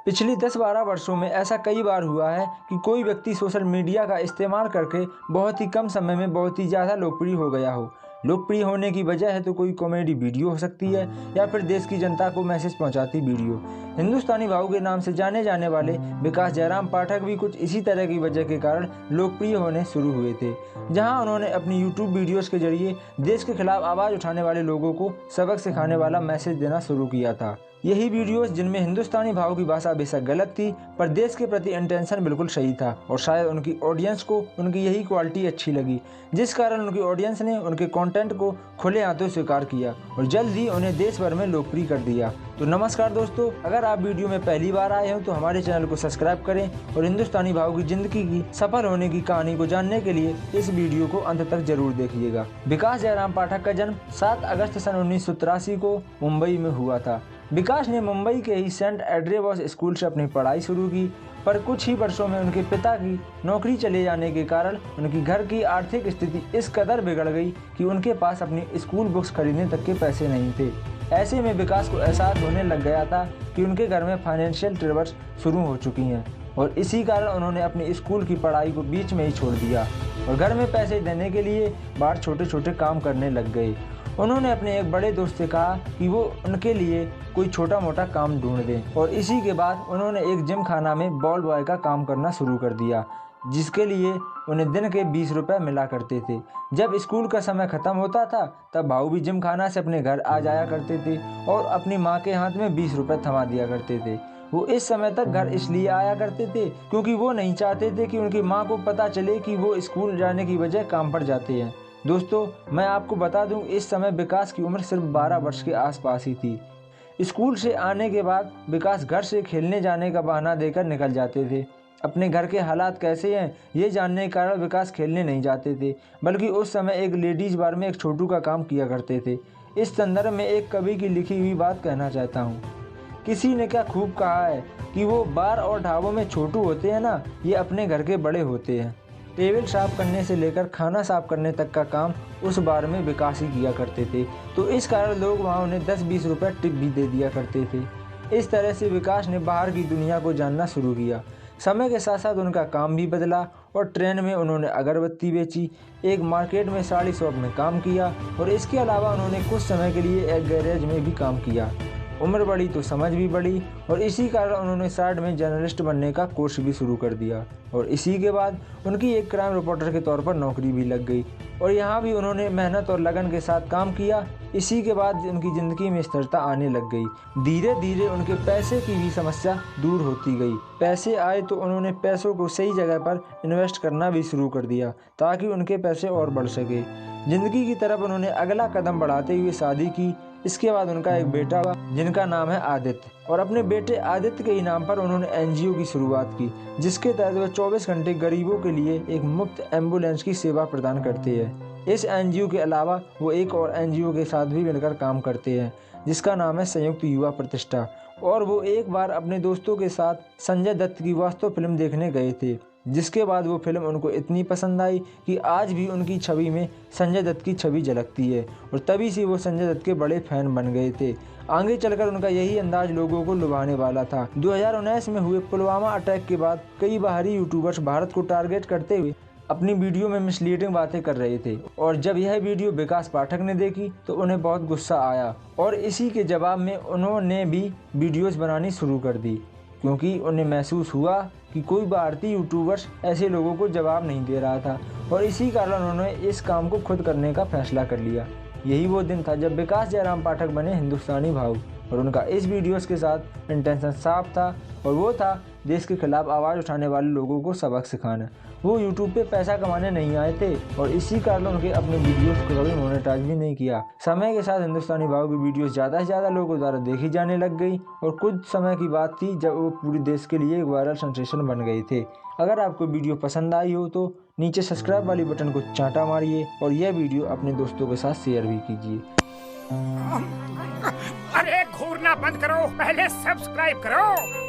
पिछली 10-12 वर्षों में ऐसा कई बार हुआ है कि कोई व्यक्ति सोशल मीडिया का इस्तेमाल करके बहुत ही कम समय में बहुत ही ज़्यादा लोकप्रिय हो गया हो। लोकप्रिय होने की वजह है तो कोई कॉमेडी वीडियो हो सकती है या फिर देश की जनता को मैसेज पहुंचाती वीडियो। हिंदुस्तानी भाऊ के नाम से जाने जाने वाले विकास जयराम पाठक भी कुछ इसी तरह की वजह के कारण लोकप्रिय होने शुरू हुए थे, जहां उन्होंने अपनी यूट्यूब वीडियोस के जरिए देश के खिलाफ आवाज़ उठाने वाले लोगों को सबक सिखाने वाला मैसेज देना शुरू किया था। यही वीडियोस जिनमें हिंदुस्तानी भाव की भाषा बेशक गलत थी पर देश के प्रति इंटेंशन बिल्कुल सही था और शायद उनकी ऑडियंस को उनकी यही क्वालिटी अच्छी लगी, जिस कारण उनकी ऑडियंस ने उनके कंटेंट को खुले हाथों स्वीकार किया और जल्द ही उन्हें देश भर में लोकप्रिय कर दिया। तो नमस्कार दोस्तों, अगर आप वीडियो में पहली बार आए हो तो हमारे चैनल को सब्सक्राइब करें और हिंदुस्तानी भाव की जिंदगी की सफल होने की कहानी को जानने के लिए इस वीडियो को अंत तक जरूर देखिएगा। विकास जयराम पाठक का जन्म 7 अगस्त सन 1983 को मुंबई में हुआ था। विकास ने मुंबई के ही सेंट एड्रेवस स्कूल से अपनी पढ़ाई शुरू की, पर कुछ ही वर्षों में उनके पिता की नौकरी चले जाने के कारण उनकी घर की आर्थिक स्थिति इस कदर बिगड़ गई कि उनके पास अपनी स्कूल बुक्स खरीदने तक के पैसे नहीं थे। ऐसे में विकास को एहसास होने लग गया था कि उनके घर में फाइनेंशियल ट्रबल्स शुरू हो चुकी हैं और इसी कारण उन्होंने अपनी स्कूल की पढ़ाई को बीच में ही छोड़ दिया और घर में पैसे देने के लिए बाहर छोटे छोटे काम करने लग गए। उन्होंने अपने एक बड़े दोस्त से कहा कि वो उनके लिए कोई छोटा मोटा काम ढूंढ दें और इसी के बाद उन्होंने एक जिम खाना में बॉल बॉय का काम करना शुरू कर दिया, जिसके लिए उन्हें दिन के 20 रुपये मिला करते थे। जब स्कूल का समय ख़त्म होता था तब भाऊ भी जिम खाना से अपने घर आ जाया करते थे और अपनी माँ के हाथ में 20 रुपये थमा दिया करते थे। वो इस समय तक घर इसलिए आया करते थे क्योंकि वो नहीं चाहते थे कि उनकी माँ को पता चले कि वो स्कूल जाने की बजाय काम पर जाते हैं। दोस्तों, मैं आपको बता दूं, इस समय विकास की उम्र सिर्फ 12 वर्ष के आसपास ही थी। स्कूल से आने के बाद विकास घर से खेलने जाने का बहाना देकर निकल जाते थे। अपने घर के हालात कैसे हैं ये जानने के कारण विकास खेलने नहीं जाते थे, बल्कि उस समय एक लेडीज़ बार में एक छोटू का काम किया करते थे। इस संदर्भ में एक कवि की लिखी हुई बात कहना चाहता हूँ। किसी ने क्या खूब कहा है कि वो बार और ढाबों में छोटू होते हैं ना, ये अपने घर के बड़े होते हैं। टेबल साफ करने से लेकर खाना साफ करने तक का काम उस बार में विकास ही किया करते थे, तो इस कारण लोग वहाँ उन्हें 10-20 रुपये टिप भी दे दिया करते थे। इस तरह से विकास ने बाहर की दुनिया को जानना शुरू किया। समय के साथ साथ उनका काम भी बदला और ट्रेन में उन्होंने अगरबत्ती बेची, एक मार्केट में साड़ी शॉप में काम किया और इसके अलावा उन्होंने कुछ समय के लिए एक गैरेज में भी काम किया। उम्र बढ़ी तो समझ भी बढ़ी और इसी कारण उन्होंने साइड में जर्नलिस्ट बनने का कोर्स भी शुरू कर दिया और इसी के बाद उनकी एक क्राइम रिपोर्टर के तौर पर नौकरी भी लग गई और यहाँ भी उन्होंने मेहनत और लगन के साथ काम किया। इसी के बाद उनकी ज़िंदगी में स्थिरता आने लग गई। धीरे धीरे उनके पैसे की भी समस्या दूर होती गई। पैसे आए तो उन्होंने पैसों को सही जगह पर इन्वेस्ट करना भी शुरू कर दिया ताकि उनके पैसे और बढ़ सके। ज़िंदगी की तरफ उन्होंने अगला कदम बढ़ाते हुए शादी की। इसके बाद उनका एक बेटा हुआ जिनका नाम है आदित्य और अपने बेटे आदित्य के ही नाम पर उन्होंने एनजीओ की शुरुआत की, जिसके तहत वह 24 घंटे गरीबों के लिए एक मुफ्त एम्बुलेंस की सेवा प्रदान करते हैं। इस एनजीओ के अलावा वो एक और एनजीओ के साथ भी मिलकर काम करते हैं जिसका नाम है संयुक्त युवा प्रतिष्ठा, और वो एक बार अपने दोस्तों के साथ संजय दत्त की वास्तव फिल्म देखने गए थे, जिसके बाद वो फिल्म उनको इतनी पसंद आई कि आज भी उनकी छवि में संजय दत्त की छवि झलकती है और तभी से वो संजय दत्त के बड़े फैन बन गए थे। आगे चलकर उनका यही अंदाज लोगों को लुभाने वाला था। 2019 में हुए पुलवामा अटैक के बाद कई बाहरी यूट्यूबर्स भारत को टारगेट करते हुए अपनी वीडियो में मिसलीडिंग बातें कर रहे थे और जब यह वीडियो विकास पाठक ने देखी तो उन्हें बहुत गुस्सा आया और इसी के जवाब में उन्होंने भी वीडियोज़ बनानी शुरू कर दी, क्योंकि उन्हें महसूस हुआ कि कोई भारतीय यूट्यूबर्स ऐसे लोगों को जवाब नहीं दे रहा था और इसी कारण उन्होंने इस काम को खुद करने का फैसला कर लिया। यही वो दिन था जब विकास जयराम पाठक बने हिंदुस्तानी भाऊ और उनका इस वीडियोस के साथ इंटेंशन साफ था और वो था देश के खिलाफ आवाज़ उठाने वाले लोगों को सबक सिखाना। वो यूट्यूब पे पैसा कमाने नहीं आए थे और इसी कारण उनके अपने वीडियोस को कभी मोनेटाइज भी नहीं किया। समय के साथ हिंदुस्तानी भाऊ की वीडियोस ज़्यादा से ज़्यादा लोगों द्वारा देखी जाने लग गई और कुछ समय की बात थी जब वो पूरे देश के लिए एक वायरल सेंसेशन बन गए थे। अगर आपको वीडियो पसंद आई हो तो नीचे सब्सक्राइब वाली बटन को चांटा मारिए और यह वीडियो अपने दोस्तों के साथ शेयर भी कीजिए। अरे घूरना बंद करो, पहले सब्सक्राइब करो।